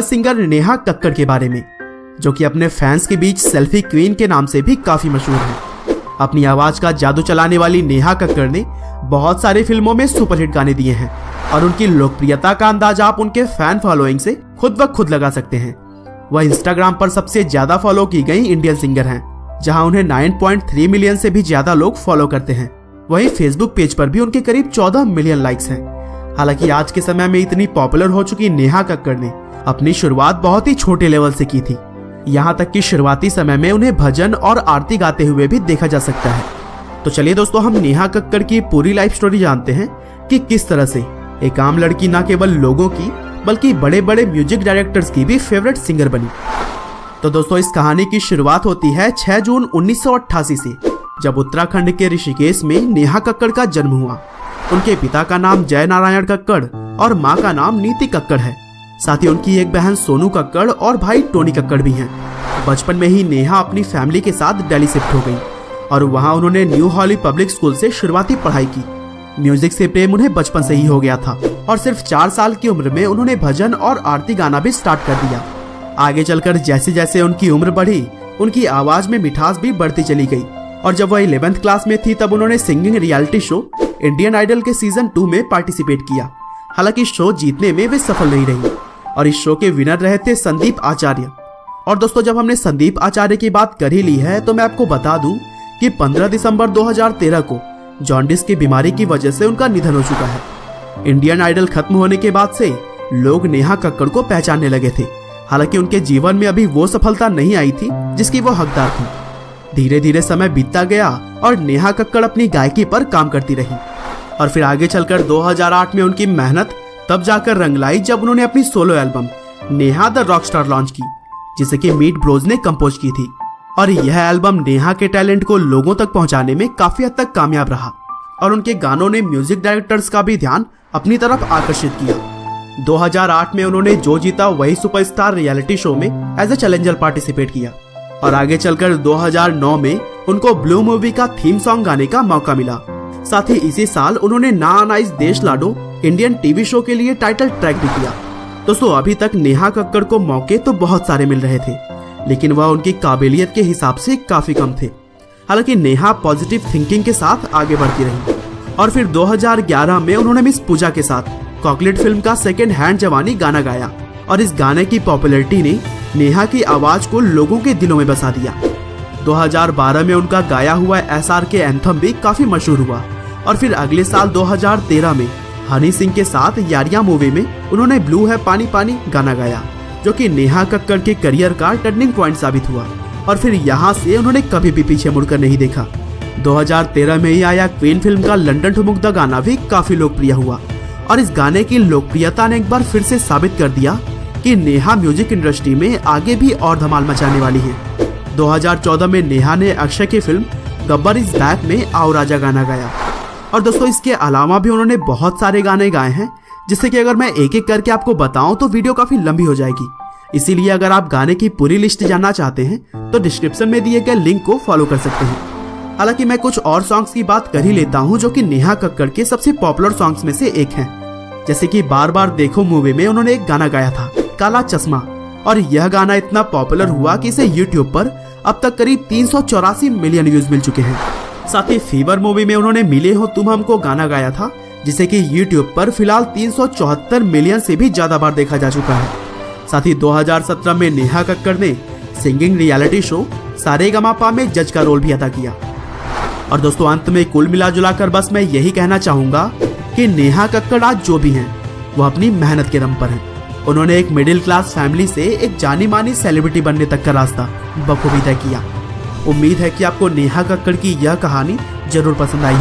Singer Neha Kakkar के बारे में, जो कि अपने फैंस के बीच सेल्फी क्वीन के नाम से भी काफी मशहूर है। अपनी आवाज का जादू चलाने वाली नेहा कक्कड़ ने बहुत सारी फिल्मों में सुपरहिट गाने दिए हैं और उनकी लोकप्रियता का अंदाजा आप उनके फैन फॉलोइंग से खुद ब खुद लगा सकते हैं। वह इंस्टाग्राम पर सबसे ज्यादा फॉलो की गई इंडियन सिंगर हैं, जहां उन्हें 9.3 मिलियन से भी ज्यादा लोग फॉलो करते हैं। वहीं फेसबुक पेज पर भी उनके करीब 14 मिलियन लाइक्स हैं। हालांकि आज के समय में इतनी पॉपुलर हो चुकी नेहा कक्कड़ ने अपनी शुरुआत बहुत ही छोटे लेवल से की थी। यहाँ तक कि शुरुआती समय में उन्हें भजन और आरती गाते हुए भी देखा जा सकता है। तो चलिए दोस्तों, हम नेहा कक्कड़ की पूरी लाइफ स्टोरी जानते हैं कि किस तरह से एक आम लड़की न केवल लोगों की बल्कि बड़े बड़े म्यूजिक डायरेक्टर्स की भी फेवरेट सिंगर बनी। तो दोस्तों, इस कहानी की शुरुआत होती है 6 जून 1988 से, जब उत्तराखंड के ऋषिकेश में नेहा कक्कड़ का जन्म हुआ। उनके पिता का नाम जय नारायण कक्कड़ और माँ का नाम नीति कक्कड़ है। साथ ही उनकी एक बहन सोनू कक्कड़ और भाई टोनी कक्कड़ भी हैं। बचपन में ही नेहा अपनी फैमिली के साथ दिल्ली शिफ्ट हो गई और वहां उन्होंने न्यू हॉली पब्लिक स्कूल से शुरुआती पढ़ाई की। म्यूजिक से प्रेम उन्हें बचपन से ही हो गया था और सिर्फ 4 साल की उम्र में उन्होंने भजन और आरती गाना भी स्टार्ट कर दिया। आगे चलकर जैसे जैसे उनकी उम्र बढ़ी, उनकी आवाज में मिठास भी बढ़ती चली गई और जब वह 11th क्लास में थी तब उन्होंने singing reality show Indian Idol के सीजन 2 में पार्टिसिपेट किया। हालांकि शो जीतने में वे सफल नहीं रही और इस शो के विनर रहे थे संदीप आचार्य। और दोस्तों, जब हमने संदीप आचार्य की बात कर ही ली है तो मैं आपको बता दूं कि 15 दिसंबर 2013 को जॉन्डिस की बीमारी की वजह से उनका निधन हो चुका है। इंडियन आइडल खत्म होने के बाद से लोग नेहा कक्कड़ को पहचानने लगे थे। हालांकि उनके जीवन में अभी वो सफलता नहीं आई थी जिसकी वो हकदार थी। धीरे धीरे समय बीतता गया और नेहा कक्कड़ अपनी गायकी पर काम करती रही और फिर आगे चलकर 2008 में उनकी मेहनत तब जाकर रंग लाई जब उन्होंने अपनी solo album Neha the Rockstar launch की, जिसे कि मीट ब्रोज ने कंपोज की थी। और यह एल्बम नेहा के टैलेंट को लोगों तक पहुंचाने में काफी हद तक कामयाब रहा और उनके गानों ने म्यूजिक डायरेक्टर्स का भी ध्यान अपनी तरफ आकर्षित किया। 2008 में उन्होंने जो जीता वही सुपरस्टार रियलिटी शो में एज ए चैलेंजर पार्टिसिपेट किया और आगे चलकर 2009 में उनको ब्लू मूवी का थीम सॉन्ग गाने का मौका मिला। साथ ही इसी साल उन्होंने ना आनाइस देश लाडो इंडियन टीवी शो के लिए टाइटल ट्रैक भी किया। दोस्तों, अभी तक नेहा कक्कड़ को मौके तो बहुत सारे मिल रहे थे, लेकिन वह उनकी काबिलियत के हिसाब से काफी कम थे। हालांकि नेहा पॉजिटिव थिंकिंग के साथ आगे बढ़ती रही और फिर 2011 में उन्होंने मिस पूजा के साथ कॉकलेट फिल्म का सेकेंड हैंड जवानी गाना गाया और इस गाने की पॉपुलैरिटी ने नेहा की आवाज को लोगों के दिलों में बसा दिया। 2012 में उनका गाया हुआ SRK एंथम भी काफी मशहूर हुआ और फिर अगले साल 2013 में हनी सिंह के साथ यारियां मूवी में उन्होंने ब्लू है पानी पानी गाना गाया, जो कि नेहा कक्कड़ के करियर का टर्निंग पॉइंट साबित हुआ और फिर यहाँ से उन्होंने कभी भी पीछे मुड़कर नहीं देखा। 2013 में ही आया क्वीन फिल्म का लंदन ठुमक द गाना भी काफी लोकप्रिय हुआ और इस गाने की लोकप्रियता ने एक बार फिर से साबित कर दिया कि नेहा म्यूजिक इंडस्ट्री में आगे भी और धमाल मचाने वाली है। 2014 में नेहा ने अक्षय की फिल्म गब्बर इज बैक में आओ राजा गाना गाया और दोस्तों, इसके अलावा भी उन्होंने बहुत सारे गाने गाए हैं, जिससे कि अगर मैं एक एक करके आपको बताऊं तो वीडियो काफी लंबी हो जाएगी। इसीलिए अगर आप गाने की पूरी लिस्ट जानना चाहते हैं तो डिस्क्रिप्शन में दिए गए लिंक को फॉलो कर सकते हैं। हालांकि मैं कुछ और सॉन्ग्स की बात कर ही लेता हूं जो कि नेहा कक्कड़ के सबसे पॉपुलर सॉन्ग्स में से एक हैं। जैसे कि बार बार देखो मूवी में उन्होंने एक गाना गाया था काला चश्मा और यह गाना इतना पॉपुलर हुआ कि इसे यूट्यूब पर अब तक करीब 384 मिलियन व्यूज मिल चुके हैं। साथ ही फीवर मूवी में उन्होंने मिले हो तुम हमको गाना गाया था, जिसे कि यूट्यूब पर फिलहाल 374 मिलियन से भी ज्यादा बार देखा जा चुका है। साथ ही 2017 में नेहा कक्कड़ ने सिंगिंग रियलिटी शो सारेगामापा में जज का रोल भी अदा किया। और दोस्तों, अंत में कुल मिला जुला कर बस मैं यही कहना चाहूंगा कि नेहा कक्कड़ आज जो भी हैं वो अपनी मेहनत के दम पर हैं। उन्होंने एक मिडिल क्लास फैमिली से एक जानी मानी सेलिब्रिटी बनने तक का रास्ता बखूबी तय किया। उम्मीद है कि आपको नेहा कक्कड़ की यह कहानी जरूर पसंद आई।